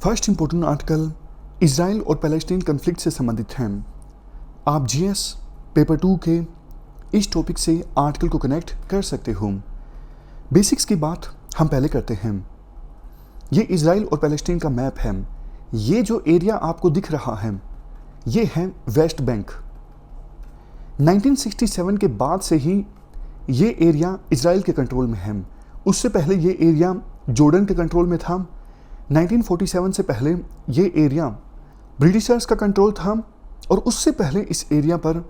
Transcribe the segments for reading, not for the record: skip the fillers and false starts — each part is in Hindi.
फर्स्ट इंपॉर्टेंट आर्टिकल इजराइल और पैलेस्टीन कन्फ्लिक्ट से संबंधित है। आप जीएस पेपर 2 के इस टॉपिक से आर्टिकल को कनेक्ट कर सकते हो। बेसिक्स की बात हम पहले करते हैं। ये इजराइल और पैलेस्टीन का मैप है। ये जो एरिया आपको दिख रहा है ये है वेस्ट बैंक। 1967 के बाद से ही ये एरिया इजराइल के कंट्रोल में है। उससे पहले ये एरिया जॉर्डन के कंट्रोल में था। 1947 से पहले ये एरिया ब्रिटिशर्स का कंट्रोल था और उससे पहले इस एरिया पर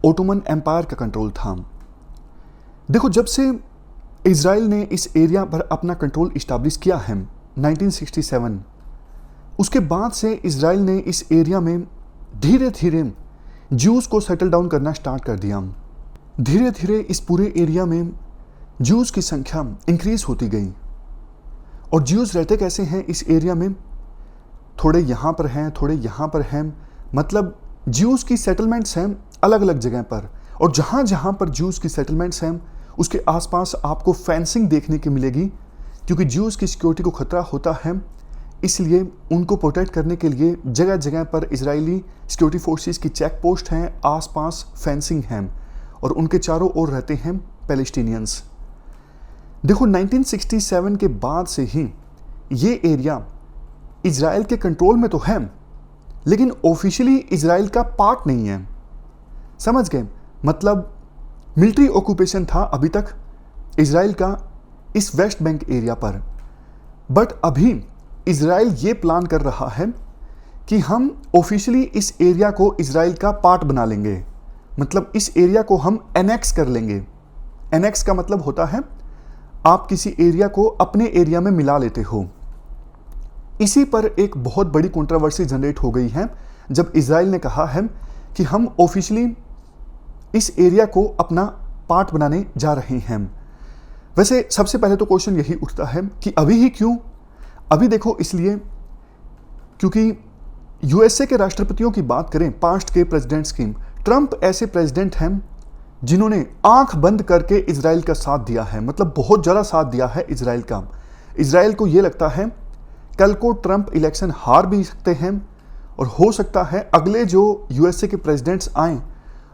ओटोमन एम्पायर का कंट्रोल था। देखो, जब से इजराइल ने इस एरिया पर अपना कंट्रोल इस्टेब्लिश किया है 1967, उसके बाद से इजराइल ने इस एरिया में धीरे धीरे ज्यूज़ को सेटल डाउन करना स्टार्ट कर दिया। धीरे धीरे इस पूरे एरिया में ज्यूज़ की संख्या इंक्रीज होती गई। और ज्यूज़ रहते कैसे हैं इस एरिया में? थोड़े यहाँ पर हैं, थोड़े यहाँ पर हैं। मतलब ज्यूज़ की सेटलमेंट्स हैं अलग अलग जगह पर, और जहाँ जहाँ पर ज्यूज़ की सेटलमेंट्स हैं उसके आसपास आपको फेंसिंग देखने की मिलेगी, क्योंकि ज्यूज़ की सिक्योरिटी को खतरा होता है। इसलिए उनको प्रोटेक्ट करने के लिए जगह जगह पर इजरायली सिक्योरिटी फोर्सेस की चेक पोस्ट हैं, आसपास फेंसिंग हैं, और उनके चारों ओर रहते हैं पैलेस्टीनियंस। देखो, 1967 के बाद से ही ये एरिया इजराइल के कंट्रोल में तो है, लेकिन ऑफिशियली इजराइल का पार्ट नहीं है। समझ गए? मतलब मिलिट्री ऑक्यूपेशन था अभी तक इजराइल का इस वेस्ट बैंक एरिया पर। बट अभी इजराइल ये प्लान कर रहा है कि हम ऑफिशियली इस एरिया को इजराइल का पार्ट बना लेंगे। मतलब इस एरिया को हम एनेक्स कर लेंगे। एनेक्स का मतलब होता है आप किसी एरिया को अपने एरिया में मिला लेते हो। इसी पर एक बहुत बड़ी कंट्रोवर्सी जनरेट हो गई है जब इजराइल ने कहा है कि हम ऑफिशियली इस एरिया को अपना पार्ट बनाने जा रहे हैं। वैसे सबसे पहले तो क्वेश्चन यही उठता है कि अभी ही क्यों? अभी देखो, इसलिए क्योंकि यूएसए के राष्ट्रपतियों की बात करें, पास्ट के प्रेसिडेंट्स की, ट्रंप ऐसे प्रेसिडेंट हैं जिन्होंने आंख बंद करके इजराइल का साथ दिया है। मतलब बहुत ज़्यादा साथ दिया है इजराइल का। इजराइल को ये लगता है कल को ट्रंप इलेक्शन हार भी सकते हैं, और हो सकता है अगले जो यूएसए के प्रेसिडेंट्स आए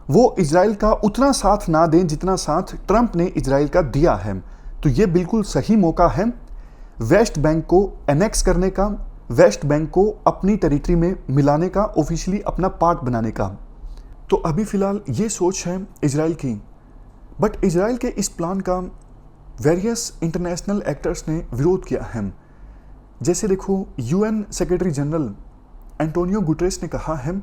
वो इजराइल का उतना साथ ना दें जितना साथ ट्रंप ने इजराइल का दिया है। तो ये बिल्कुल सही मौका है वेस्ट बैंक को एनेक्स करने का, वेस्ट बैंक को अपनी टेरिटरी में मिलाने का, ऑफिशियली अपना पार्ट बनाने का। तो अभी फिलहाल ये सोच है इजराइल की। बट इजराइल के इस प्लान का वेरियस इंटरनेशनल एक्टर्स ने विरोध किया है। जैसे देखो, UN secretary general Antonio Guterres ने कहा है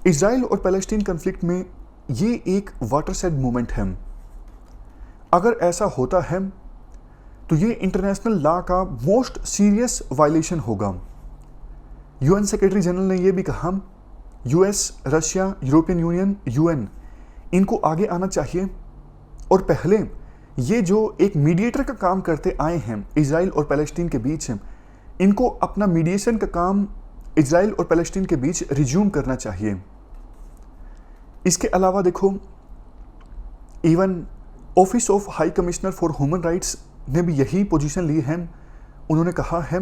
इजराइल और पैलेस्टीन कन्फ्लिक्ट में ये एक वाटरशेड मोमेंट है। अगर ऐसा होता है तो ये इंटरनेशनल लॉ का मोस्ट सीरियस वायलेशन होगा। यूएन सेक्रेटरी जनरल ने यह भी कहा US, Russia, European union, UN इनको आगे आना चाहिए, और पहले ये जो एक मीडिएटर का काम करते आए हैं इजराइल और पैलेस्टीन के बीच, इनको अपना मीडिएशन का काम इजराइल और पैलेस्टीन के बीच रिज्यूम करना चाहिए। इसके अलावा देखो, even office of high commissioner for human rights ने भी यही पोजीशन ली है। उन्होंने कहा है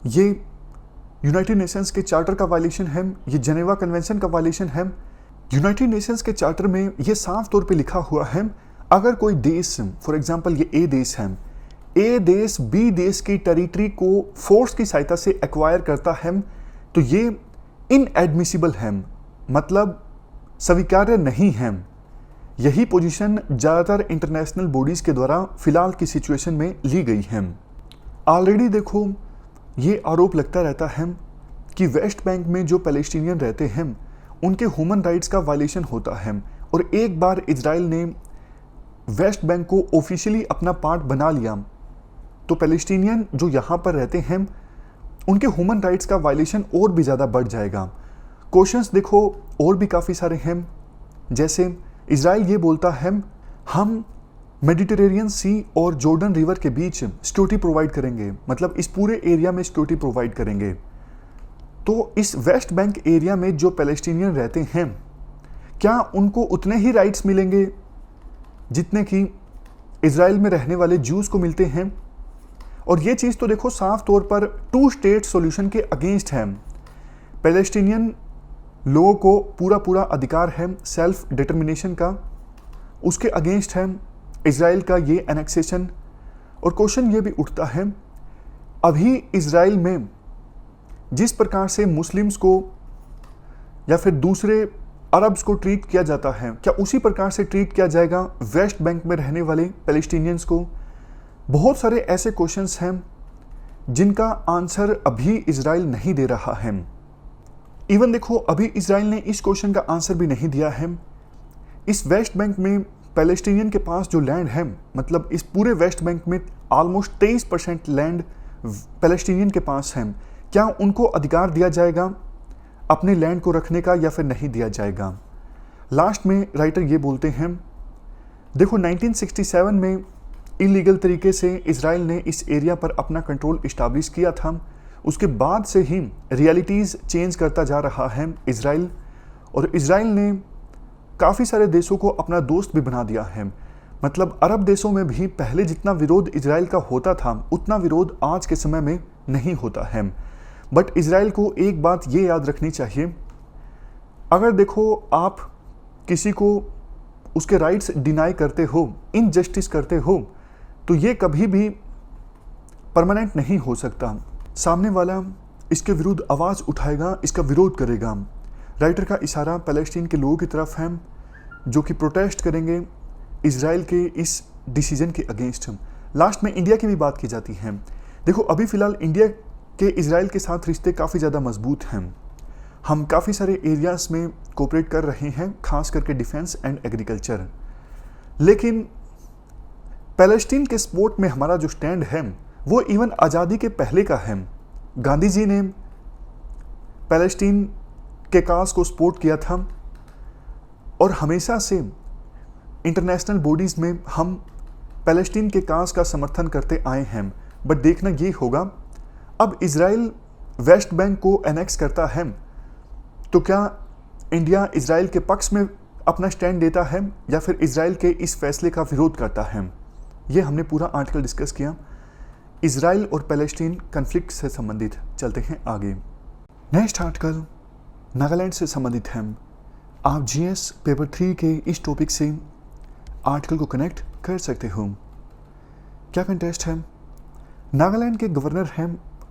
ये यूनाइटेड नेशंस के चार्टर का वायलेशन है, ये जेनेवा कन्वेंशन का वायलेशन है। यूनाइटेड नेशंस के चार्टर में ये साफ तौर पे लिखा हुआ है अगर कोई देश, फॉर एग्जांपल ये ए देश है, ए देश बी देश की टेरिटरी को फोर्स की सहायता से एक्वायर करता है तो ये इनएडमिसिबल है, मतलब स्वीकार्य नहीं है। यही पोजीशन ज़्यादातर इंटरनेशनल बॉडीज़ के द्वारा फिलहाल की सिचुएशन में ली गई है। ऑलरेडी देखो, ये आरोप लगता रहता है कि वेस्ट बैंक में जो पैलेस्टीनियन रहते हैं उनके ह्यूमन राइट्स का वायलेशन होता है, और एक बार इजराइल ने वेस्ट बैंक को ऑफिशियली अपना पार्ट बना लिया तो पैलेस्टीनियन जो यहाँ पर रहते हैं उनके ह्यूमन राइट्स का वायलेशन और भी ज़्यादा बढ़ जाएगा। क्वेश्चंस देखो और भी काफ़ी सारे हैं। जैसे इजराइल ये बोलता है हम मेडिटेरेनियन सी और जॉर्डन रिवर के बीच सिक्योरिटी प्रोवाइड करेंगे, मतलब इस पूरे एरिया में सिक्योरिटी प्रोवाइड करेंगे। तो इस वेस्ट बैंक एरिया में जो पैलेस्टीनियन रहते हैं क्या उनको उतने ही राइट्स मिलेंगे जितने कि इजराइल में रहने वाले ज्यूज़ को मिलते हैं? और ये चीज़ तो देखो साफ तौर पर 2 स्टेट सॉल्यूशन के अगेंस्ट है। पैलेस्टीनियन लोगों को पूरा पूरा अधिकार है सेल्फ डिटर्मिनेशन का, उसके अगेंस्ट है इजराइल का ये एनेक्सेशन। और क्वेश्चन ये भी उठता है, अभी इजराइल में जिस प्रकार से मुस्लिम्स को या फिर दूसरे अरब्स को ट्रीट किया जाता है, क्या उसी प्रकार से ट्रीट किया जाएगा वेस्ट बैंक में रहने वाले पैलेस्टीनियंस को? बहुत सारे ऐसे क्वेश्चंस हैं जिनका आंसर अभी इजराइल नहीं दे रहा है। इवन देखो, अभी इजराइल ने इस क्वेश्चन का आंसर भी नहीं दिया है। इस वेस्ट बैंक में पैलेस्टीनियन के पास जो लैंड है, मतलब इस पूरे वेस्ट बैंक में ऑलमोस्ट 23% लैंड पैलेस्टीनियन के पास है, क्या उनको अधिकार दिया जाएगा अपने लैंड को रखने का या फिर नहीं दिया जाएगा? लास्ट में राइटर ये बोलते हैं, देखो 1967 में इलीगल तरीके से इजराइल ने इस एरिया पर अपना कंट्रोल इस्टाब्लिश किया था। उसके बाद से ही रियलिटीज़ चेंज करता जा रहा है इजराइल, और इजराइल ने काफ़ी सारे देशों को अपना दोस्त भी बना दिया है। मतलब अरब देशों में भी पहले जितना विरोध इजराइल का होता था उतना विरोध आज के समय में नहीं होता है। बट इजराइल को एक बात ये याद रखनी चाहिए, अगर देखो आप किसी को उसके राइट्स डिनाई करते हो, इनजस्टिस करते हो, तो ये कभी भी परमानेंट नहीं हो सकता। सामने वाला इसके विरुद्ध आवाज़ उठाएगा, इसका विरोध करेगा। राइटर का इशारा पैलेस्टीन के लोगों की तरफ है जो कि प्रोटेस्ट करेंगे इजराइल के इस डिसीजन के अगेंस्ट। लास्ट में इंडिया की भी बात की जाती है। देखो अभी फ़िलहाल इंडिया के इजराइल के साथ रिश्ते काफ़ी ज़्यादा मजबूत हैं। हम काफ़ी सारे एरियाज़ में कोऑपरेट कर रहे हैं, खास करके डिफेंस एंड एग्रीकल्चर। लेकिन पैलेस्टीन के सपोर्ट में हमारा जो स्टैंड है वो इवन आज़ादी के पहले का है। गांधी जी ने पैलेस्टीन के काज को सपोर्ट किया था और हमेशा से इंटरनेशनल बॉडीज़ में हम पैलेस्टीन के काज का समर्थन करते आए हैं। बट देखना ये होगा, अब इजराइल वेस्ट बैंक को एनेक्स करता है तो क्या इंडिया इजराइल के पक्ष में अपना स्टैंड लेता है या फिर इजराइल के इस फैसले का विरोध करता है? ये हमने पूरा आर्टिकल डिस्कस किया इजराइल और पैलेस्टीन कन्फ्लिक्ट से संबंधित। चलते हैं आगे। नेक्स्ट आर्टिकल नागालैंड से संबंधित है। आप जीएस पेपर 3 के इस टॉपिक से आर्टिकल को कनेक्ट कर सकते हो। क्या कंटेस्ट है? नागालैंड के गवर्नर हैं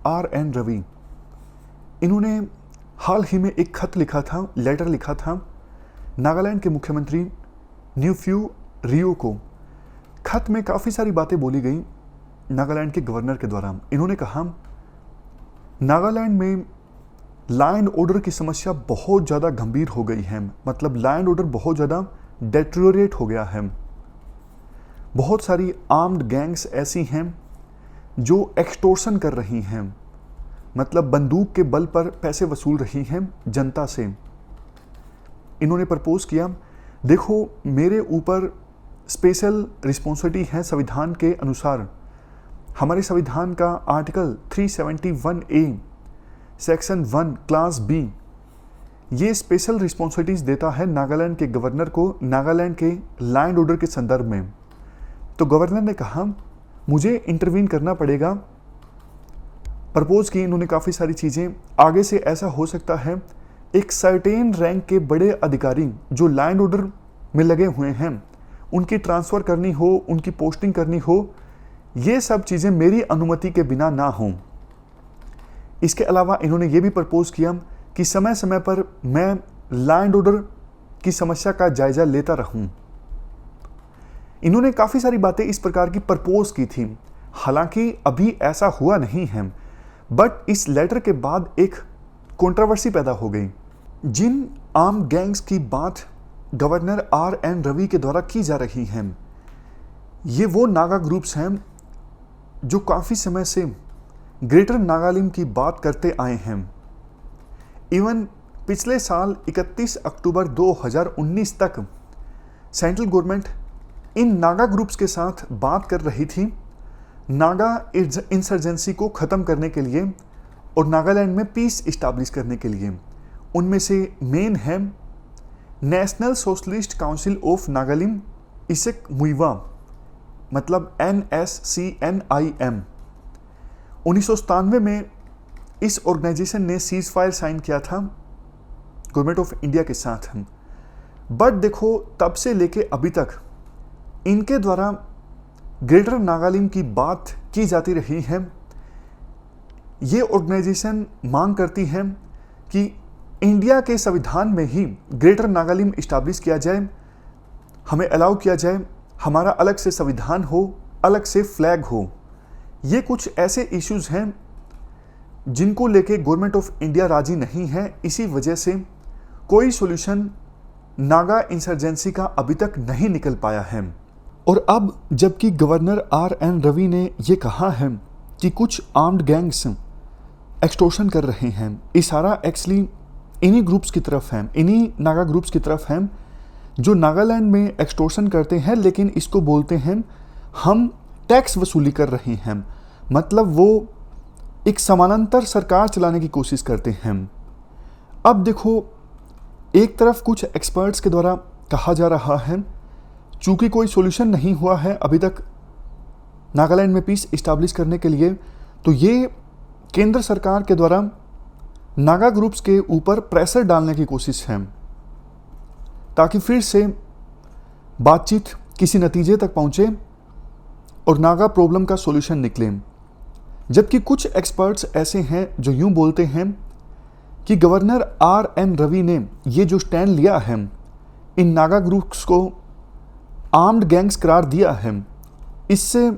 RN रवि। इन्होंने हाल ही में एक खत लिखा था, लेटर लिखा था नागालैंड के मुख्यमंत्री न्यूफ्यू रियो को। खत में काफ़ी सारी बातें बोली गई नागालैंड के गवर्नर के द्वारा। इन्होंने कहा नागालैंड में लॉ एंड ऑर्डर की समस्या बहुत ज़्यादा गंभीर हो गई है। मतलब लॉ एंड ऑर्डर बहुत ज़्यादा डेटेरियोरेट हो गया है। बहुत सारी आर्म्ड गैंग्स ऐसी हैं जो एक्सटोर्शन कर रही हैं, मतलब बंदूक के बल पर पैसे वसूल रही हैं जनता से। इन्होंने प्रपोज किया, देखो मेरे ऊपर स्पेशल रिस्पॉन्सिबिलिटी है संविधान के अनुसार। हमारे संविधान का article 371A section 1 class B ये स्पेशल रिस्पॉन्सिबिलिटीज़ देता है नागालैंड के गवर्नर को नागालैंड के लॉ एंड ऑर्डर के संदर्भ में। तो गवर्नर ने कहा मुझे इंटरवीन करना पड़ेगा। प्रपोज की इन्होंने काफ़ी सारी चीज़ें। आगे से ऐसा हो सकता है एक सर्टेन रैंक के बड़े अधिकारी जो लॉ एंड ऑर्डर में लगे हुए हैं उनकी ट्रांसफ़र करनी हो, उनकी पोस्टिंग करनी हो, ये सब चीज़ें मेरी अनुमति के बिना ना हों। इसके अलावा इन्होंने ये भी प्रपोज किया कि समय समय पर मैं लॉ एंड ऑर्डर की समस्या का जायजा लेता रहूं। इन्होंने काफ़ी सारी बातें इस प्रकार की प्रपोज की थी। हालांकि अभी ऐसा हुआ नहीं है, बट इस लेटर के बाद एक कंट्रोवर्सी पैदा हो गई। जिन आर्म गैंग्स की बात गवर्नर RN रवि के द्वारा की जा रही हैं, ये वो नागा ग्रुप्स हैं जो काफ़ी समय से ग्रेटर नागालैंड की बात करते आए हैं। इवन पिछले साल 31 अक्टूबर 2019 तक central government in Naga groups के साथ बात कर रही थी नागा इंसर्जेंसी को ख़त्म करने के लिए और नागालैंड में पीस इस्टाब्लिश करने के लिए। उनमें से मेन है National Socialist Council of Nagaland Isak Muivah, मतलब NSCNIM। 1997 में इस ऑर्गेनाइजेशन ने सीज फायर साइन किया था गवर्नमेंट ऑफ इंडिया के साथ। बट देखो तब से लेके अभी तक इनके द्वारा ग्रेटर नागालैंड की बात की जाती रही है। ये ऑर्गेनाइजेशन मांग करती है कि इंडिया के संविधान में ही ग्रेटर नागालैंड इस्टेब्लिश किया जाए, हमें अलाउ किया जाए, हमारा अलग से संविधान हो, अलग से फ्लैग हो। ये कुछ ऐसे इश्यूज हैं जिनको लेके गवर्नमेंट ऑफ इंडिया राजी नहीं है। इसी वजह से कोई सॉल्यूशन नागा इंसर्जेंसी का अभी तक नहीं निकल पाया है। और अब जबकि गवर्नर RN रवि ने ये कहा है कि कुछ आर्म्ड गैंग्स एक्सटॉर्शन कर रहे हैं, इशारा एक्चुअली इन्हीं ग्रुप्स की तरफ है, इन्हीं नागा ग्रुप्स की तरफ है जो नागालैंड में एक्सटॉर्शन करते हैं, लेकिन इसको बोलते हैं हम टैक्स वसूली कर रहे हैं। मतलब वो एक समानांतर सरकार चलाने की कोशिश करते हैं। अब देखो एक तरफ कुछ एक्सपर्ट्स के द्वारा कहा जा रहा है चूंकि कोई सॉल्यूशन नहीं हुआ है अभी तक नागालैंड में पीस इस्टेब्लिश करने के लिए, तो ये केंद्र सरकार के द्वारा नागा ग्रुप्स के ऊपर प्रेशर डालने की कोशिश है ताकि फिर से बातचीत किसी नतीजे तक पहुंचे और नागा प्रॉब्लम का सॉल्यूशन निकले। जबकि कुछ एक्सपर्ट्स ऐसे हैं जो यूं बोलते हैं कि गवर्नर RN रवि ने ये जो स्टैंड लिया है, इन नागा ग्रुप्स को आर्म्ड गैंग्स करार दिया है, इससे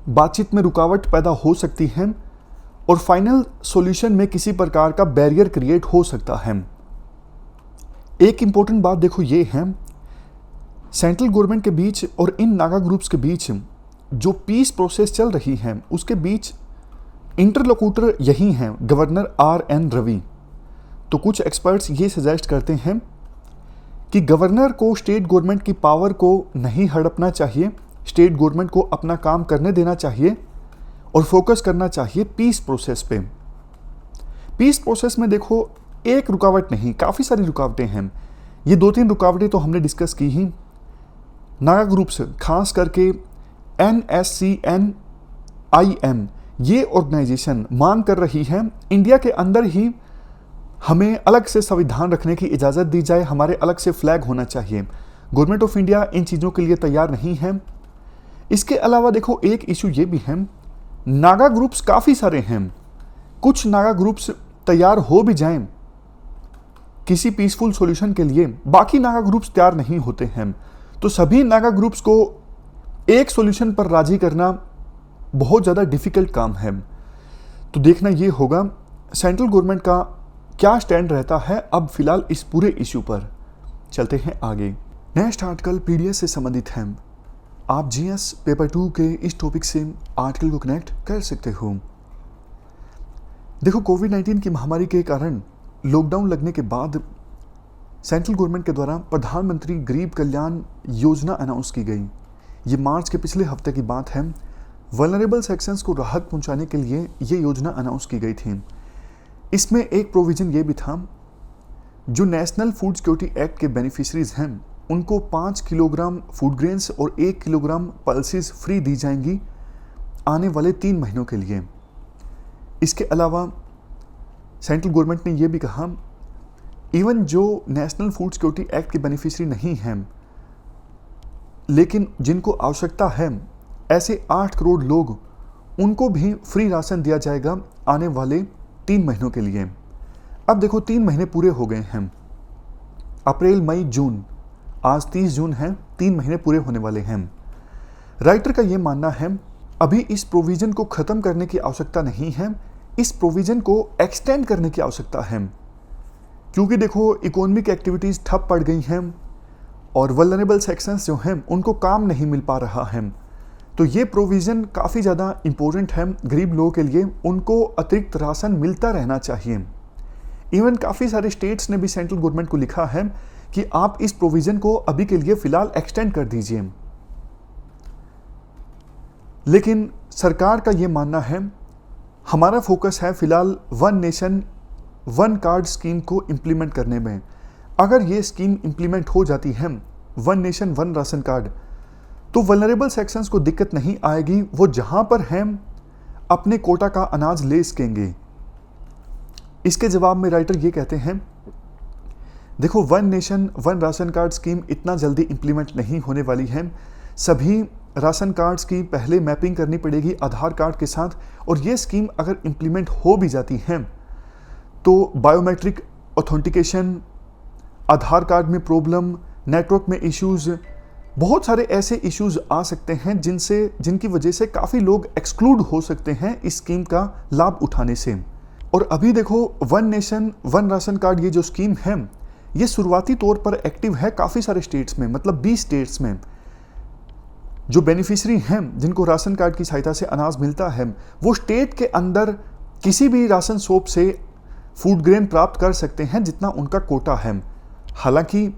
बातचीत में रुकावट पैदा हो सकती है और फाइनल सॉल्यूशन में किसी प्रकार का बैरियर क्रिएट हो सकता है। एक इंपॉर्टेंट बात देखो ये है, सेंट्रल गवर्नमेंट के बीच और इन नागा ग्रुप्स के बीच जो पीस प्रोसेस चल रही है उसके बीच इंटरलोक्यूटर यही हैं गवर्नर RN रवि। तो कुछ एक्सपर्ट्स ये सजेस्ट करते हैं कि गवर्नर को स्टेट गवर्नमेंट की पावर को नहीं हड़पना चाहिए, स्टेट गवर्नमेंट को अपना काम करने देना चाहिए और फोकस करना चाहिए पीस प्रोसेस पे। पीस प्रोसेस में देखो एक रुकावट नहीं, काफ़ी सारी रुकावटें हैं। ये 2-3 रुकावटें तो हमने डिस्कस की ही। नागा ग्रुप्स खास करके NSCN-IM ये ऑर्गेनाइजेशन मांग कर रही है इंडिया के अंदर ही हमें अलग से संविधान रखने की इजाज़त दी जाए, हमारे अलग से फ्लैग होना चाहिए। गवर्नमेंट ऑफ इंडिया इन चीज़ों के लिए तैयार नहीं है। इसके अलावा देखो एक इशू ये भी है, नागा ग्रुप्स काफ़ी सारे हैं, कुछ नागा ग्रुप्स तैयार हो भी जाएं किसी पीसफुल सॉल्यूशन के लिए, बाकी नागा ग्रुप्स तैयार नहीं होते हैं। तो सभी नागा ग्रुप्स को एक सॉल्यूशन पर राजी करना बहुत ज़्यादा डिफिकल्ट काम है। तो देखना ये होगा सेंट्रल गवर्नमेंट का क्या स्टैंड रहता है अब फिलहाल इस पूरे इश्यू पर। चलते हैं आगे। नेक्स्ट आर्टिकल पीडीएस से संबंधित है। आप जीएस पेपर 2 के इस टॉपिक से आर्टिकल को कनेक्ट कर सकते हो। देखो कोविड-19 की महामारी के कारण लॉकडाउन लगने के बाद सेंट्रल गवर्नमेंट के द्वारा प्रधानमंत्री गरीब कल्याण योजना अनाउंस की गई। ये मार्च के पिछले हफ्ते की बात है। वल्नरेबल सेक्शंस को राहत पहुंचाने के लिए ये योजना अनाउंस की गई थी। इसमें एक प्रोविज़न ये भी था, जो नेशनल फूड सिक्योरिटी एक्ट के बेनिफिशरीज हैं उनको 5 किलोग्राम फूड ग्रेन्स और 1 किलोग्राम पल्सेस फ्री दी जाएंगी आने वाले 3 महीनों के लिए। इसके अलावा सेंट्रल गवर्नमेंट ने यह भी कहा, इवन जो नेशनल फूड सिक्योरिटी एक्ट के बेनिफिशरी नहीं हैं लेकिन जिनको आवश्यकता है, ऐसे 8 करोड़ लोग, उनको भी फ्री राशन दिया जाएगा आने वाले 3 महीनों के लिए। अब देखो 3 महीने पूरे हो गए हैं, अप्रैल मई जून, आज 30 जून है, 3 महीने पूरे होने वाले हैं। राइटर का ये मानना है अभी इस प्रोविज़न को ख़त्म करने की आवश्यकता नहीं है, इस प्रोविज़न को एक्सटेंड करने की आवश्यकता है, क्योंकि देखो इकोनॉमिक एक्टिविटीज़ ठप पड़ गई हैं और वल्नरेबल सेक्शंस जो हैं उनको काम नहीं मिल पा रहा है। तो ये प्रोविज़न काफ़ी ज़्यादा इम्पोर्टेंट है गरीब लोगों के लिए, उनको अतिरिक्त राशन मिलता रहना चाहिए। इवन काफ़ी सारे स्टेट्स ने भी सेंट्रल गवर्नमेंट को लिखा है कि आप इस प्रोविज़न को अभी के लिए फ़िलहाल एक्सटेंड कर दीजिए। लेकिन सरकार का ये मानना है हमारा फोकस है फ़िलहाल one nation one card scheme को इम्प्लीमेंट करने में। अगर ये स्कीम इम्प्लीमेंट हो जाती है, one nation one ration card, तो वल्नरेबल सेक्शंस को दिक्कत नहीं आएगी। वो जहाँ पर हैं अपने कोटा का अनाज ले सकेंगे? इसके जवाब में राइटर ये कहते हैं, देखो, one nation one ration card scheme इतना जल्दी इंप्लीमेंट नहीं होने वाली है। सभी राशन कार्ड्स की पहले मैपिंग करनी पड़ेगी आधार कार्ड के साथ, और ये स्कीम अगर इंप्लीमेंट हो भी जाती है तो बायोमेट्रिक ऑथेंटिकेशन, आधार कार्ड में प्रॉब्लम, नेटवर्क में इश्यूज, बहुत सारे ऐसे इश्यूज आ सकते हैं जिनकी वजह से काफ़ी लोग एक्सक्लूड हो सकते हैं इस स्कीम का लाभ उठाने से। और अभी देखो, one nation one ration card ये जो स्कीम है, ये शुरुआती तौर पर एक्टिव है काफ़ी सारे स्टेट्स में, मतलब 20 स्टेट्स में। जो बेनिफिशियरी हैं जिनको राशन कार्ड की सहायता से अनाज मिलता है, वो स्टेट के अंदर किसी भी राशन शॉप से फूड ग्रेन प्राप्त कर सकते हैं जितना उनका कोटा है। हालांकि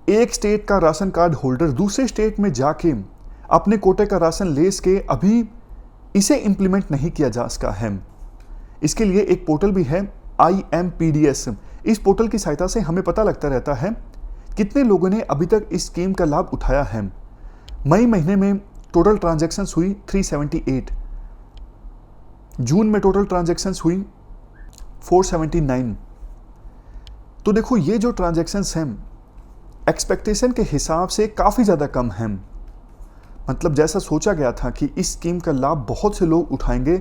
एक स्टेट का राशन कार्ड होल्डर दूसरे स्टेट में जाके अपने कोटे का राशन ले सके, अभी इसे इंप्लीमेंट नहीं किया जा सका है। इसके लिए एक पोर्टल भी है, IMPDS। इस पोर्टल की सहायता से हमें पता लगता रहता है कितने लोगों ने अभी तक इस स्कीम का लाभ उठाया है। मई महीने में टोटल ट्रांजैक्शंस हुई 378, जून में टोटल ट्रांजैक्शंस हुई 479। तो देखो, ये जो ट्रांजैक्शंस हैं एक्सपेक्टेशन के हिसाब से काफ़ी ज़्यादा कम हैं। मतलब जैसा सोचा गया था कि इस स्कीम का लाभ बहुत से लोग उठाएंगे,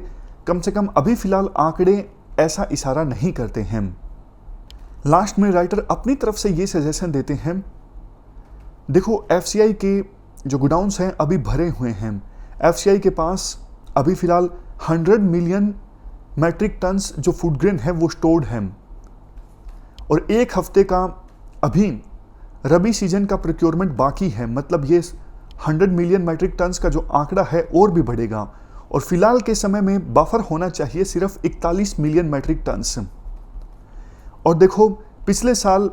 कम से कम अभी फिलहाल आंकड़े ऐसा इशारा नहीं करते हैं। लास्ट में राइटर अपनी तरफ से ये सजेशन देते हैं, देखो, FCI के जो गोडाउन्स हैं अभी भरे हुए हैं। FCI के पास अभी फिलहाल 100 मिलियन मैट्रिक टन्स जो फूड ग्रेन है वो स्टोर्ड हैं, और एक हफ्ते का अभी रबी सीजन का प्रोक्योरमेंट बाकी है। मतलब ये 100 मिलियन मैट्रिक टन्स का जो आंकड़ा है और भी बढ़ेगा, और फिलहाल के समय में बफर होना चाहिए सिर्फ 41 मिलियन मैट्रिक टन्स। और देखो, पिछले साल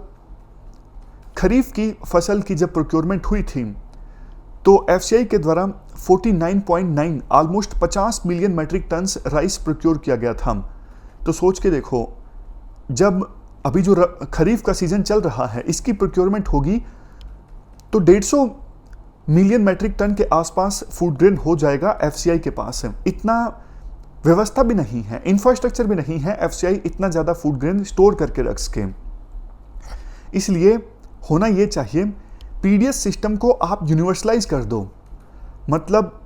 खरीफ की फसल की जब प्रोक्योरमेंट हुई थी तो FCI के द्वारा 49.9 almost 50 million metric tons rice procure किया गया था। तो सोच के देखो, जब अभी जो खरीफ का सीजन चल रहा है इसकी प्रोक्योरमेंट होगी तो 150 मिलियन मैट्रिक टन के आसपास फूड ग्रेन हो जाएगा FCI के पास। इतना व्यवस्था भी नहीं है, इंफ्रास्ट्रक्चर भी नहीं है FCI इतना ज़्यादा फूड ग्रेन स्टोर करके रख सके। इसलिए होना ये चाहिए, PDS सिस्टम को आप यूनिवर्सलाइज कर दो, मतलब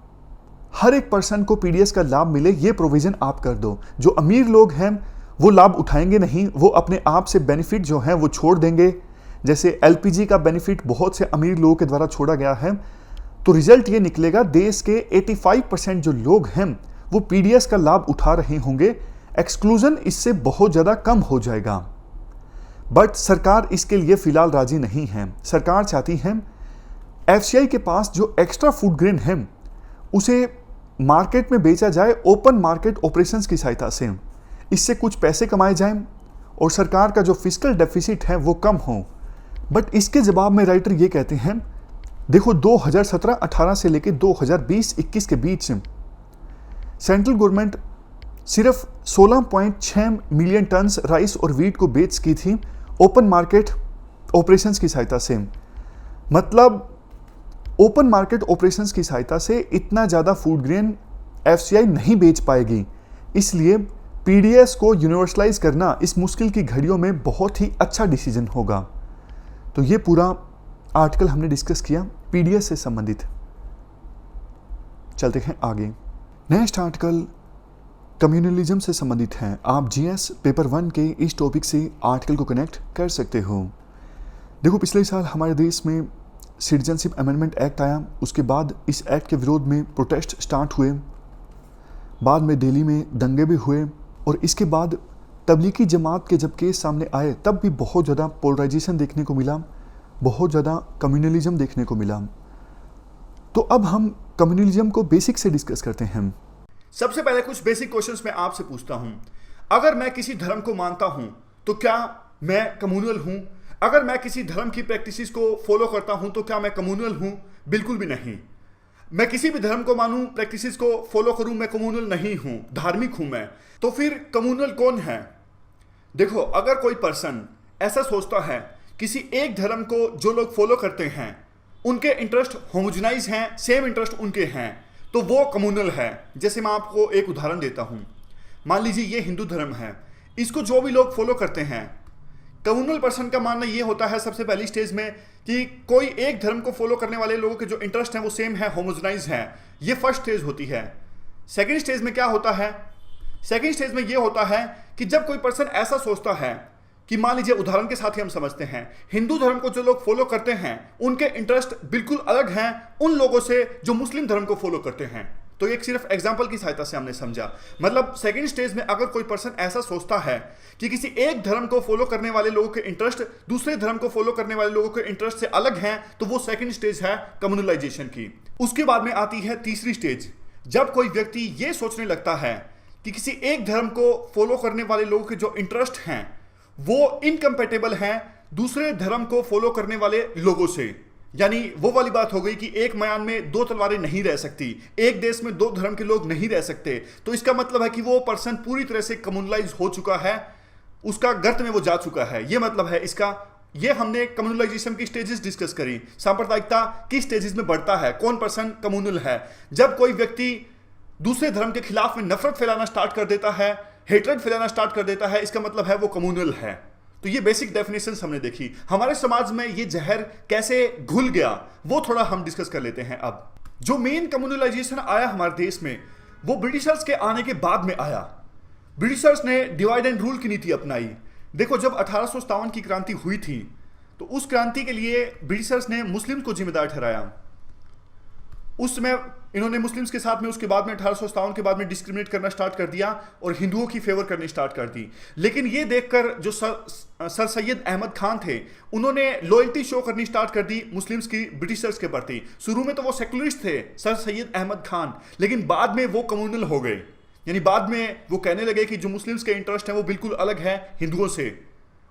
हर एक पर्सन को PDS का लाभ मिले, ये प्रोविजन आप कर दो। जो अमीर लोग हैं वो लाभ उठाएंगे नहीं, वो अपने आप से बेनिफिट जो है वो छोड़ देंगे। जैसे LPG का बेनिफिट बहुत से अमीर लोगों के द्वारा छोड़ा गया है, तो रिजल्ट ये निकलेगा, देश के 85% जो लोग हैं वो PDS का लाभ उठा रहे होंगे, एक्सक्लूजन इससे बहुत ज़्यादा कम हो जाएगा। बट सरकार इसके लिए फिलहाल राजी नहीं है। सरकार चाहती है FCI के पास जो एक्स्ट्रा फूड ग्रेन है उसे मार्केट में बेचा जाए ओपन मार्केट ऑपरेशंस की सहायता से, इससे कुछ पैसे कमाए जाएं और सरकार का जो फिस्कल डेफिसिट है वो कम हो। बट इसके जवाब में राइटर ये कहते हैं, देखो, 2017-18 से लेकर 2020-21 के बीच सेंट्रल गवर्नमेंट सिर्फ 16.6 मिलियन टन्स राइस और वीट को बेच की थी ओपन मार्केट ऑपरेशंस की सहायता से। मतलब ओपन मार्केट ऑपरेशंस की सहायता से इतना ज़्यादा फूड ग्रेन FCI नहीं बेच पाएगी। इसलिए PDS को यूनिवर्सलाइज करना इस मुश्किल की घड़ियों में बहुत ही अच्छा डिसीजन होगा। तो ये पूरा आर्टिकल हमने डिस्कस किया PDS से संबंधित। चलते हैं आगे। नेक्स्ट आर्टिकल कम्युनलिज्म से संबंधित है। आप GS पेपर 1 के इस टॉपिक से आर्टिकल को कनेक्ट कर सकते हो। देखो, पिछले साल हमारे देश में सिटीजनशिप अमेंडमेंट एक्ट आया, उसके बाद इस एक्ट के विरोध में प्रोटेस्ट स्टार्ट हुए, बाद में दिल्ली में दंगे भी हुए, और इसके बाद तबलीगी जमात के जब केस सामने आए तब भी बहुत ज़्यादा पोलराइजेशन देखने को मिला, बहुत ज़्यादा कम्युनलिज्म देखने को मिला। तो अब हम कम्युनलिज्म को बेसिक से डिस्कस करते हैं। सबसे पहले कुछ बेसिक क्वेश्चंस मैं आपसे पूछता हूं। अगर मैं किसी धर्म को मानता हूं तो क्या मैं कम्युनल हूं? अगर मैं किसी धर्म की प्रैक्टिसेस को फॉलो करता हूं तो क्या मैं कम्युनल हूं? बिल्कुल भी नहीं। मैं किसी भी धर्म को मानूं, प्रैक्टिसेस को फॉलो करूं, मैं कम्युनल नहीं हूं, धार्मिक हूं मैं। तो फिर कम्युनल कौन है? देखो, अगर कोई पर्सन ऐसा सोचता है किसी एक धर्म को जो लोग फॉलो करते हैं उनके इंटरेस्ट होमोजेनाइज हैं, सेम इंटरेस्ट उनके हैं, तो वो कम्युनल है। जैसे मैं आपको एक उदाहरण देता हूं, मान लीजिए ये हिंदू धर्म है, इसको जो भी लोग फॉलो करते हैं, कम्युनल पर्सन का मानना ये होता है सबसे पहली स्टेज में कि कोई एक धर्म को फॉलो करने वाले लोगों के जो इंटरेस्ट हैं वो सेम है, होमोजेनाइज है। ये फर्स्ट स्टेज होती है। सेकंड स्टेज में क्या होता है? सेकंड स्टेज में ये होता है कि जब कोई पर्सन ऐसा सोचता है कि मान लीजिए उदाहरण के साथ ही हम समझते हैं, हिंदू धर्म को जो लोग फॉलो करते हैं उनके इंटरेस्ट बिल्कुल अलग हैं उन लोगों से जो मुस्लिम धर्म को फॉलो करते हैं। तो एक सिर्फ एग्जांपल की सहायता से हमने समझा। मतलब सेकंड स्टेज में अगर कोई पर्सन ऐसा सोचता है कि किसी एक धर्म को फॉलो करने वाले लोगों के इंटरेस्ट दूसरे धर्म को फॉलो करने वाले लोगों के इंटरेस्ट से अलग हैं, तो वो सेकंड स्टेज है कम्युनलाइजेशन की। उसके बाद में आती है तीसरी स्टेज, जब कोई व्यक्ति ये सोचने लगता है कि किसी एक धर्म को फॉलो करने वाले लोगों के जो इंटरेस्ट हैं वो इनकम्पेटेबल हैं दूसरे धर्म को फॉलो करने वाले लोगों से। यानी वो वाली बात हो गई कि एक मयान में दो तलवारें नहीं रह सकती, एक देश में दो धर्म के लोग नहीं रह सकते। तो इसका मतलब है कि वो पर्सन पूरी तरह से कम्युनलाइज हो चुका है, उसका गर्त में वो जा चुका है। ये मतलब है इसका। ये हमने कम्युनलाइजेशन की स्टेजेस डिस्कस करी। सांप्रदायिकता किस स्टेजेस में बढ़ता है, कौन पर्सन कम्युनल है? जब कोई व्यक्ति दूसरे धर्म के खिलाफ में नफरत फैलाना स्टार्ट कर देता है, हेट्रेड फैलाना स्टार्ट कर देता है, इसका मतलब है वो कम्युनल है। तो ये बेसिक डेफिनेशन हमने देखी। हमारे समाज में ये जहर कैसे घुल गया वो थोड़ा हम डिस्कस कर लेते हैं। अब जो मेन कम्युनलाइजेशन आया हमारे देश में वो ब्रिटिशर्स के आने के बाद में आया। ब्रिटिशर्स ने डिवाइड एंड रूल की नीति अपनाई। देखो, जब 1857 की क्रांति हुई थी तो उस क्रांति के लिए ब्रिटिशर्स ने मुस्लिम को जिम्मेदार ठहराया। उस समय इन्होंने मुस्लिम्स के साथ में उसके बाद में 1857 के बाद में डिस्क्रिमिनेट करना स्टार्ट कर दिया और हिंदुओं की फेवर करनी स्टार्ट कर दी। लेकिन ये देखकर जो सर सैयद अहमद खान थे उन्होंने लॉयल्टी शो करनी स्टार्ट कर दी मुस्लिम्स की ब्रिटिशर्स के प्रति। शुरू में तो वो सेकुलरिस्ट थे सर सैयद अहमद खान, लेकिन बाद में वो कम्युनल हो गए। यानी बाद में वो कहने लगे कि जो मुस्लिम्स के इंटरेस्ट हैं वो बिल्कुल अलग है हिंदुओं से।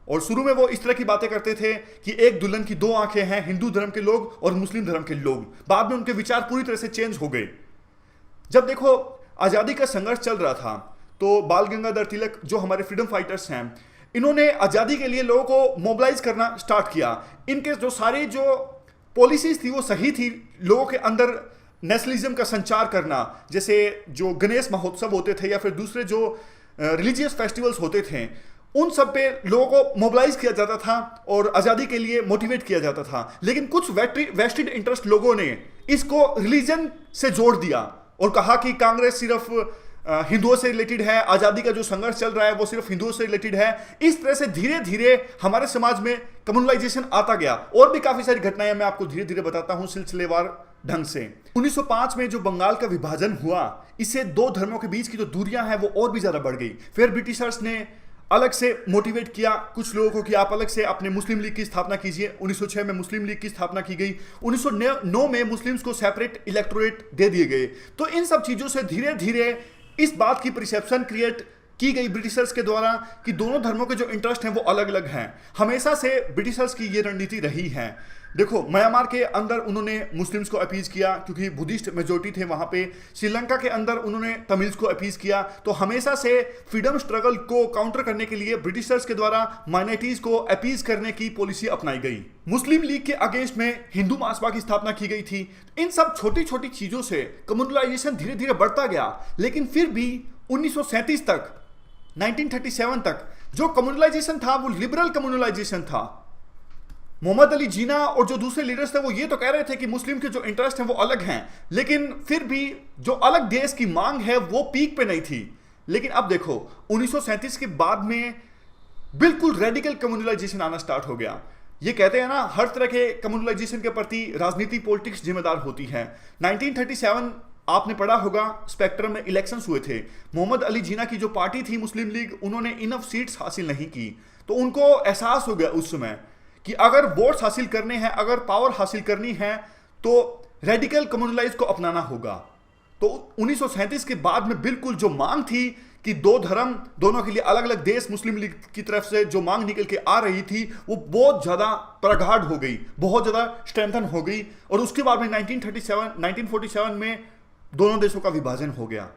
और शुरू में वो इस तरह की बातें करते थे कि एक दुल्हन की दो आंखें हैं, हिंदू धर्म के लोग और मुस्लिम धर्म के लोग। बाद में उनके विचार पूरी तरह से चेंज हो गए। जब देखो आज़ादी का संघर्ष चल रहा था तो बाल गंगाधर तिलक जो हमारे फ्रीडम फाइटर्स हैं, इन्होंने आज़ादी के लिए लोगों को मोबिलाइज करना स्टार्ट किया। इनके जो सारी जो पॉलिसीज थी वो सही थी। लोगों के अंदर नेशनलिज्म का संचार करना, जैसे जो गणेश महोत्सव होते थे या फिर दूसरे जो रिलीजियस फेस्टिवल्स होते थे, उन सब पे लोगों को मोबिलाइज किया जाता था और आज़ादी के लिए मोटिवेट किया जाता था। लेकिन कुछ वेस्टेड इंटरेस्ट लोगों ने इसको रिलीजन से जोड़ दिया और कहा कि कांग्रेस सिर्फ हिंदुओं से रिलेटेड है, आज़ादी का जो संघर्ष चल रहा है वो सिर्फ हिंदुओं से रिलेटेड है। इस तरह से धीरे धीरे हमारे समाज में कम्युनलाइजेशन आता गया। और भी काफ़ी सारी घटनाएं मैं आपको धीरे धीरे बताता हूं सिलसिलेवार ढंग से। 1905 में जो बंगाल का विभाजन हुआ, इससे दो धर्मों के बीच की जो दूरियां हैं वो और भी ज़्यादा बढ़ गई। फिर ब्रिटिशर्स ने अलग से मोटिवेट किया कुछ लोगों को कि आप अलग से अपने मुस्लिम लीग की स्थापना कीजिए। 1906 में मुस्लिम लीग की स्थापना की गई। 1909 में मुस्लिम्स को सेपरेट इलेक्टोरेट दे दिए गए। तो इन सब चीज़ों से धीरे धीरे इस बात की परसेप्शन क्रिएट की गई ब्रिटिशर्स के द्वारा कि दोनों धर्मों के जो इंटरेस्ट हैं वो अलग अलग हैं। हमेशा से ब्रिटिशर्स की ये रणनीति रही है। देखो, म्यांमार के अंदर उन्होंने मुस्लिम्स को अपीज किया क्योंकि बुद्धिस्ट मेजोरिटी थे वहाँ पे। श्रीलंका के अंदर उन्होंने तमिल्स को अपीज किया। तो हमेशा से फ्रीडम स्ट्रगल को काउंटर करने के लिए ब्रिटिशर्स के द्वारा माइनॉरिटीज को अपीज करने की पॉलिसी अपनाई गई। मुस्लिम लीग के अगेंस्ट में हिंदू महासभा की स्थापना की गई थी। इन सब छोटी छोटी चीज़ों से कम्युनलाइजेशन धीरे धीरे बढ़ता गया। लेकिन फिर भी 1937 तक 1937 तक जो कम्युनलाइजेशन था वो लिबरल कम्युनलाइजेशन था। मोहम्मद अली जिन्ना और जो दूसरे लीडर्स थे वो ये तो कह रहे थे कि मुस्लिम के जो इंटरेस्ट हैं वो अलग हैं, लेकिन फिर भी जो अलग देश की मांग है वो पीक पे नहीं थी। लेकिन अब देखो 1937 के बाद में बिल्कुल रेडिकल कम्युनलाइजेशन आना स्टार्ट हो गया। ये कहते हैं ना, हर तरह के कम्युनलाइजेशन के प्रति राजनीति पॉलिटिक्स जिम्मेदार होती है। 1937 आपने पढ़ा होगा, स्पेक्ट्रम में इलेक्शंस हुए थे। मोहम्मद अली जिन्ना की जो पार्टी थी मुस्लिम लीग, उन्होंने इनफ सीट्स हासिल नहीं की। तो उनको एहसास हो गया उस समय कि अगर वोट्स हासिल करने हैं, अगर पावर हासिल करनी है तो रेडिकल कम्युनलाइज को अपनाना होगा। तो 1937 के बाद में बिल्कुल जो मांग थी कि दो धर्म, दोनों के लिए अलग अलग देश, मुस्लिम लीग की तरफ से जो मांग निकल के आ रही थी वो बहुत ज़्यादा प्रगाढ़ हो गई, बहुत ज़्यादा स्ट्रेंथन हो गई। और उसके बाद में 1947 में दोनों देशों का विभाजन हो गया।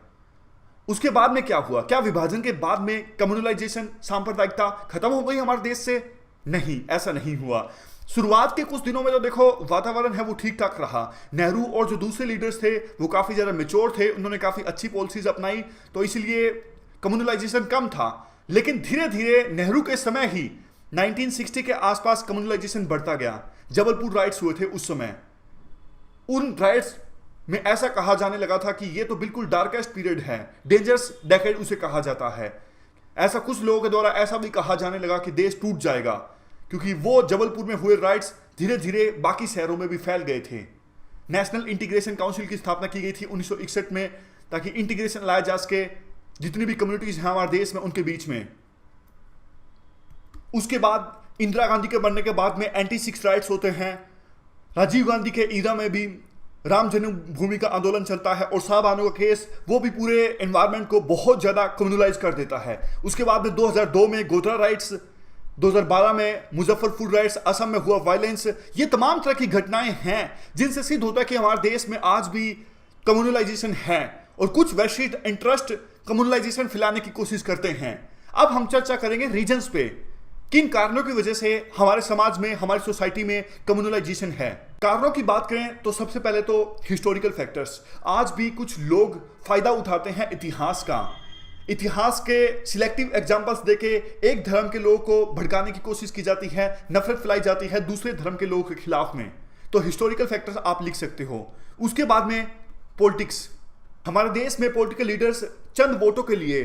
उसके बाद में क्या हुआ? क्या विभाजन के बाद में कम्युनलाइजेशन, सांप्रदायिकता खत्म हो गई हमारे देश से? नहीं, ऐसा नहीं हुआ। शुरुआत के कुछ दिनों में तो देखो वातावरण है वो ठीक ठाक रहा। नेहरू और जो दूसरे लीडर्स थे वो काफी ज्यादा मेच्योर थे, उन्होंने काफी अच्छी पॉलिसीज अपनाई, तो इसलिए कम्युनलाइजेशन कम था। लेकिन धीरे धीरे नेहरू के समय ही 1960 के आसपास कम्युनलाइजेशन बढ़ता गया। जबलपुर राइट्स हुए थे उस समय। उन राइट्स में ऐसा कहा जाने लगा था कि ये तो बिल्कुल डार्केस्ट पीरियड है, डेंजरस डेकेड उसे कहा जाता है। ऐसा कुछ लोगों के द्वारा ऐसा भी कहा जाने लगा कि देश टूट जाएगा, क्योंकि वो जबलपुर में हुए राइट्स धीरे धीरे बाकी शहरों में भी फैल गए थे। नेशनल इंटीग्रेशन काउंसिल की स्थापना की गई थी 1961 में, ताकि इंटीग्रेशन लाया जा सके जितनी भी कम्युनिटीज हैं हमारे देश में उनके बीच में। उसके बाद इंदिरा गांधी के बनने के बाद में एंटी सिक्स राइट्स होते हैं। राजीव गांधी के ईरा में भी राम जन्मभूमि का आंदोलन चलता है और शाहबानो का केस वो भी पूरे एनवायरनमेंट को बहुत ज्यादा कम्युनलाइज कर देता है। उसके बाद में 2002 में गोधरा राइट्स, 2012 में मुजफ्फरपुर राइट्स, असम में हुआ वायलेंस, ये तमाम तरह की घटनाएं हैं जिनसे सिद्ध होता है कि हमारे देश में आज भी कम्युनलाइजेशन है और कुछ वैश्विक इंटरेस्ट कम्युनलाइजेशन फैलाने की कोशिश करते हैं। अब हम चर्चा करेंगे रीजन्स पे, किन कारणों की वजह से हमारे समाज में, हमारी सोसाइटी में कम्युनलाइजेशन है। कारणों की बात करें तो सबसे पहले तो हिस्टोरिकल फैक्टर्स। आज भी कुछ लोग फायदा उठाते हैं इतिहास का। इतिहास के सिलेक्टिव एग्जाम्पल्स देके एक धर्म के लोगों को भड़काने की कोशिश की जाती है, नफरत फैलाई जाती है दूसरे धर्म के लोगों के खिलाफ में। तो हिस्टोरिकल फैक्टर्स आप लिख सकते हो। उसके बाद में पॉलिटिक्स। हमारे देश में पॉलिटिकल लीडर्स चंद वोटों के लिए,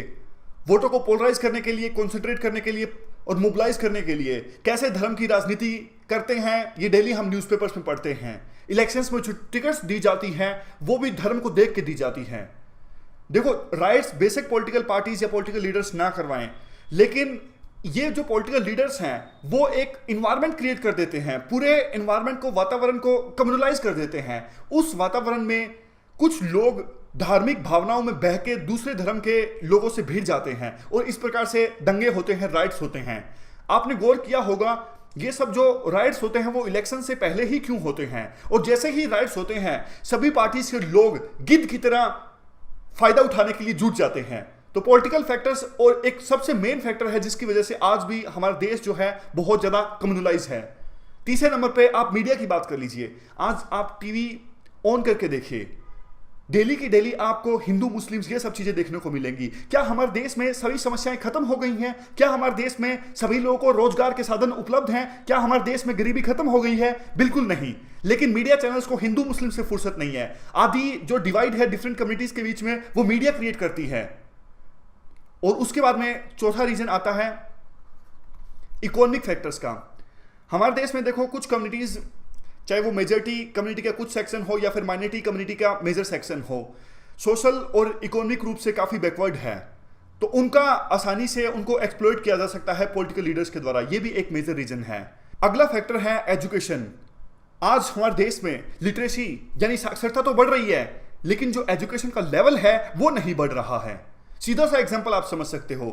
वोटों को पोलराइज करने के लिए, कॉन्सेंट्रेट करने के लिए और मोबिलाइज करने के लिए कैसे धर्म की राजनीति करते हैं, ये डेली हम न्यूज़पेपर्स में पढ़ते हैं। इलेक्शंस में जो टिकट्स दी जाती हैं वो भी धर्म को देख के दी जाती हैं। देखो, राइट्स बेसिक पॉलिटिकल पार्टीज या पॉलिटिकल लीडर्स ना करवाएं, लेकिन ये जो पॉलिटिकल लीडर्स हैं वो एक इन्वायरमेंट क्रिएट कर देते हैं, पूरे इन्वायरमेंट को, वातावरण को कम्युनलाइज कर देते हैं। उस वातावरण में कुछ लोग धार्मिक भावनाओं में बह के दूसरे धर्म के लोगों से भिड़ जाते हैं और इस प्रकार से दंगे होते हैं, राइट्स होते हैं। आपने गौर किया होगा ये सब जो राइट्स होते हैं वो इलेक्शन से पहले ही क्यों होते हैं, और जैसे ही राइट्स होते हैं सभी पार्टी के लोग गिद्ध की तरह फायदा उठाने के लिए जुट जाते हैं। तो पॉलिटिकल फैक्टर्स और एक सबसे मेन फैक्टर है जिसकी वजह से आज भी हमारा देश जो है बहुत ज्यादा कम्युनलाइज है। तीसरे नंबर पे आप मीडिया की बात कर लीजिए। आज आप टीवी ऑन करके देखिए, डेली की डेली आपको हिंदू मुस्लिम्स ये सब चीजें देखने को मिलेंगी। क्या हमारे देश में सभी समस्याएं खत्म हो गई हैं? क्या हमारे देश में सभी लोगों को रोजगार के साधन उपलब्ध हैं? क्या हमारे देश में गरीबी खत्म हो गई है? बिल्कुल नहीं। लेकिन मीडिया चैनल्स को हिंदू मुस्लिम से फुर्सत नहीं है। आदि जो डिवाइड है डिफरेंट कम्युनिटीज के बीच में वो मीडिया क्रिएट करती है। और उसके बाद में चौथा रीजन आता है इकोनॉमिक फैक्टर्स का। हमारे देश में देखो कुछ कम्युनिटीज, चाहे वो मेजॉरिटी कम्युनिटी का कुछ सेक्शन हो या फिर माइनॉरिटी कम्युनिटी का मेजर सेक्शन हो, सोशल और इकोनॉमिक रूप से काफी बैकवर्ड है, तो उनका आसानी से उनको एक्सप्लॉइट किया जा सकता है पॉलिटिकल लीडर्स के द्वारा। ये भी एक मेजर रीजन है। अगला फैक्टर है एजुकेशन। आज हमारे देश में लिटरेसी यानी साक्षरता तो बढ़ रही है, लेकिन जो एजुकेशन का लेवल है वो नहीं बढ़ रहा है। सीधा सा एग्जांपल आप समझ सकते हो।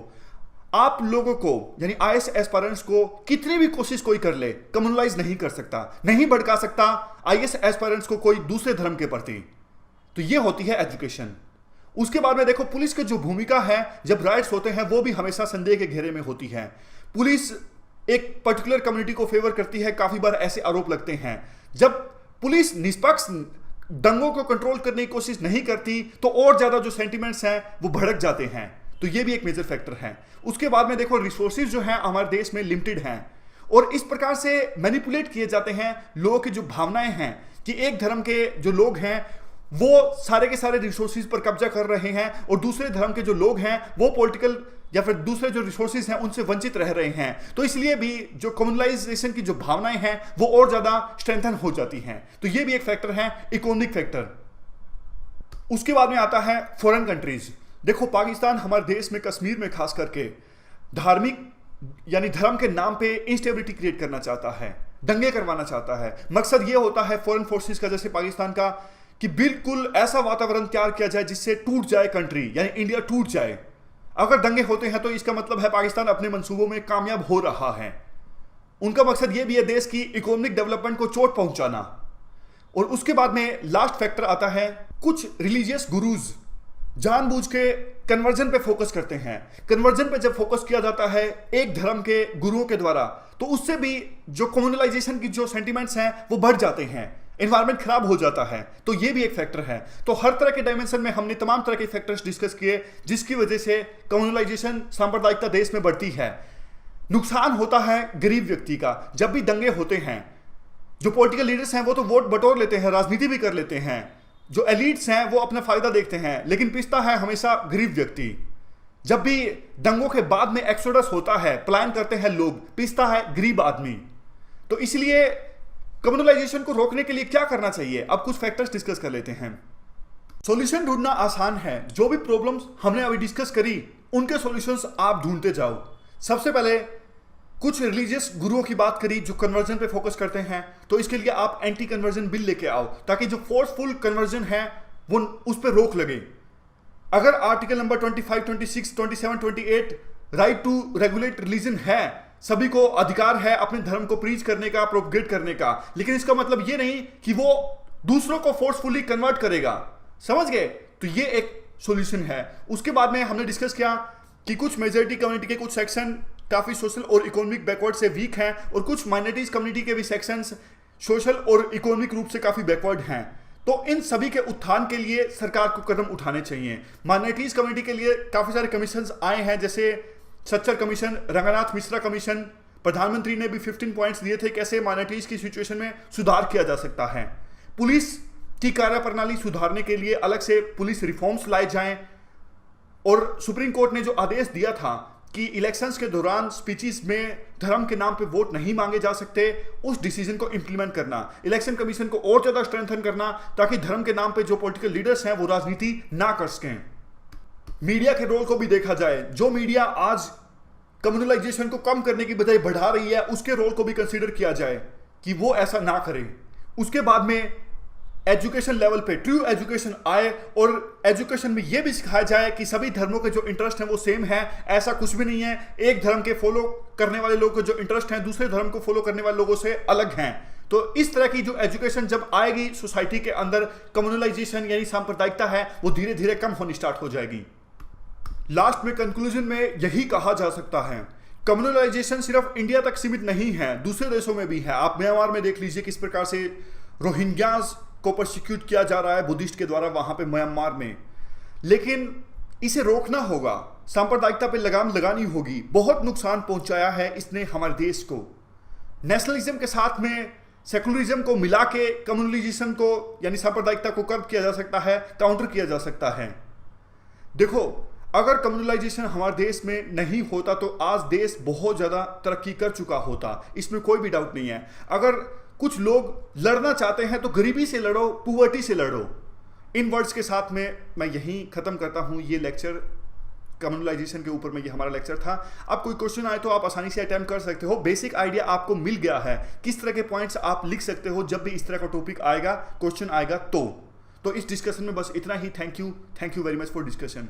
आप लोगों को यानी आईएएस एस्पायरेंट्स को कितनी भी कोशिश कोई कर ले, कम्युनलाइज नहीं कर सकता, नहीं भड़का सकता आईएएस एस्पायरेंट्स को कोई दूसरे धर्म के प्रति। तो ये होती है एजुकेशन। उसके बाद में देखो पुलिस की जो भूमिका है जब राइट्स होते हैं वो भी हमेशा संदेह के घेरे में होती है। पुलिस एक पर्टिकुलर कम्युनिटी को फेवर करती है, काफी बार ऐसे आरोप लगते हैं। जब पुलिस निष्पक्ष दंगों को कंट्रोल करने की कोशिश नहीं करती तो और ज्यादा जो सेंटिमेंट्स हैं वो भड़क जाते हैं। तो ये भी एक मेजर फैक्टर है। उसके बाद में देखो रिसोर्सेज जो हैं हमारे देश में लिमिटेड हैं और इस प्रकार से मैनिपुलेट किए जाते हैं लोगों की जो भावनाएं हैं कि एक धर्म के जो लोग हैं वो सारे के सारे रिसोर्सेज पर कब्जा कर रहे हैं और दूसरे धर्म के जो लोग हैं वो पॉलिटिकल या फिर दूसरे जो रिसोर्सेज हैं उनसे वंचित रह रहे हैं। तो इसलिए भी जो कम्युनलाइजेशन की जो भावनाएं हैं वो और ज्यादा स्ट्रेंथन हो जाती हैं। तो ये भी एक फैक्टर है, इकोनॉमिक फैक्टर। उसके बाद में आता है फॉरेन कंट्रीज। देखो पाकिस्तान हमारे देश में, कश्मीर में खास करके धार्मिक यानी धर्म के नाम पे इंस्टेबिलिटी क्रिएट करना चाहता है, दंगे करवाना चाहता है। मकसद ये होता है फॉरेन फोर्सेस का, जैसे पाकिस्तान का, कि बिल्कुल ऐसा वातावरण तैयार किया जाए जिससे टूट जाए कंट्री, यानी इंडिया टूट जाए। अगर दंगे होते हैं तो इसका मतलब है पाकिस्तान अपने मंसूबों में कामयाब हो रहा है। उनका मकसद यह भी है देश की इकोनॉमिक डेवलपमेंट को चोट पहुंचाना। और उसके बाद में लास्ट फैक्टर आता है कुछ रिलीजियस गुरुज जानबूझ के कन्वर्जन पे फोकस करते हैं। कन्वर्जन पे जब फोकस किया जाता है एक धर्म के गुरुओं के द्वारा तो उससे भी जो कम्युनलाइजेशन की जो सेंटिमेंट्स हैं वो बढ़ जाते हैं, एनवायरमेंट खराब हो जाता है। तो ये भी एक फैक्टर है। तो हर तरह के डायमेंशन में हमने तमाम तरह के फैक्टर्स डिस्कस किए जिसकी वजह से कम्युनलाइजेशन, सांप्रदायिकता देश में बढ़ती है। नुकसान होता है गरीब व्यक्ति का। जब भी दंगे होते हैं, जो पॉलिटिकल लीडर्स हैं वो तो वोट बटोर लेते हैं, राजनीति भी कर लेते हैं, जो एलिट्स हैं वो अपना फायदा देखते हैं, लेकिन पिसता है हमेशा गरीब व्यक्ति। जब भी दंगों के बाद में एक्सोडस होता है, पलायन करते हैं लोग, पिसता है गरीब आदमी। तो इसलिए कम्युनलाइजेशन को रोकने के लिए क्या करना चाहिए, अब कुछ फैक्टर्स डिस्कस कर लेते हैं। सॉल्यूशन ढूंढना आसान है। जो भी प्रॉब्लम्स हमने अभी डिस्कस करी उनके सॉल्यूशंस आप ढूंढते जाओ। सबसे पहले कुछ रिलीजियस गुरुओं की बात करी जो कन्वर्जन पे फोकस करते हैं, तो इसके लिए आप एंटी कन्वर्जन बिल लेके आओ ताकि जो फोर्सफुल कन्वर्जन है वो उस पर रोक लगे। अगर article number 25, 26, 27, 28 right to regulate religion है, सभी को अधिकार है अपने धर्म को प्रीच करने का, प्रोपगेट करने का, लेकिन इसका मतलब ये नहीं कि वो दूसरों को फोर्सफुली कन्वर्ट करेगा। समझ गए? तो ये एक सॉल्यूशन है। उसके बाद में हमने डिस्कस किया कि कुछ मेजॉरिटी कम्युनिटी के कुछ सेक्शन काफी सोशल और इकोनॉमिक बैकवर्ड से वीक हैं और कुछ माइनॉरिटीज कम्युनिटी के भी सेक्शंस सोशल और इकोनॉमिक रूप से काफी बैकवर्ड हैं। तो इन सभी के उत्थान के लिए सरकार को कदम उठाने चाहिए। माइनॉरिटीज कम्युनिटी के लिए काफी सारे कमीशंस आए हैं, जैसे सच्चर कमीशन, रंगनाथ मिश्रा कमीशन। प्रधानमंत्री ने भी 15 पॉइंट्स दिए थे कैसे माइनॉरिटीज की सिचुएशन में सुधार किया जा सकता है। पुलिस की कार्यप्रणाली सुधारने के लिए अलग से पुलिस रिफॉर्म्स लाए जाएं, और सुप्रीम कोर्ट ने जो आदेश दिया था कि इलेक्शंस के दौरान स्पीचेस में धर्म के नाम पे वोट नहीं मांगे जा सकते, उस डिसीजन को इंप्लीमेंट करना, इलेक्शन कमीशन को और ज्यादा स्ट्रेंथन करना ताकि धर्म के नाम पे जो पॉलिटिकल लीडर्स हैं वो राजनीति ना कर सकें। मीडिया के रोल को भी देखा जाए। जो मीडिया आज कम्युनलाइजेशन को कम करने की बजाय बढ़ा रही है, उसके रोल को भी कंसीडर किया जाए कि वो ऐसा ना करे। उसके बाद में एजुकेशन लेवल पे ट्रू एजुकेशन आए और एजुकेशन में यह भी सिखाया जाए कि सभी धर्मों के जो इंटरेस्ट हैं वो सेम है। ऐसा कुछ भी नहीं है, एक धर्म के फॉलो करने वाले लोगों के जो इंटरेस्ट हैं दूसरे धर्म को फॉलो करने वाले लोगों से अलग हैं। तो इस तरह की जो एजुकेशन जब आएगी सोसाइटी के अंदर, कम्युनलाइजेशन यानी सांप्रदायिकता है वो धीरे धीरे कम होनी स्टार्ट हो जाएगी। लास्ट में कंक्लूजन में यही कहा जा सकता है, कम्युनलाइजेशन सिर्फ इंडिया तक सीमित नहीं है, दूसरे देशों में भी है। आप म्यांमार में देख लीजिए किस प्रकार से रोहिंग्याज को परसिक्यूट किया जा रहा है बुद्धिस्ट के द्वारा वहां पे म्यांमार में। लेकिन इसे रोकना होगा, सांप्रदायिकता पे लगाम लगानी होगी। बहुत नुकसान पहुंचाया है इसने हमारे देश को। नेशनलिज्म के साथ में सेकुलरिज्म को मिला के कम्युनलाइजेशन को यानी सांप्रदायिकता को कर्ब किया जा सकता है, काउंटर किया जा सकता है। देखो, अगर कम्युनलाइजेशन हमारे देश में नहीं होता तो आज देश बहुत ज्यादा तरक्की कर चुका होता, इसमें कोई भी डाउट नहीं है। अगर कुछ लोग लड़ना चाहते हैं तो गरीबी से लड़ो, पुवर्टी से लड़ो। इन वर्ड्स के साथ में मैं यहीं खत्म करता हूं ये लेक्चर कम्युनलाइजेशन के ऊपर में। ये हमारा लेक्चर था। अब कोई क्वेश्चन आए तो आप आसानी से अटेम्प्ट कर सकते हो। बेसिक आइडिया आपको मिल गया है किस तरह के पॉइंट्स आप लिख सकते हो जब भी इस तरह का टॉपिक आएगा, क्वेश्चन आएगा। तो इस डिस्कशन में बस इतना ही। Thank you very much for discussion.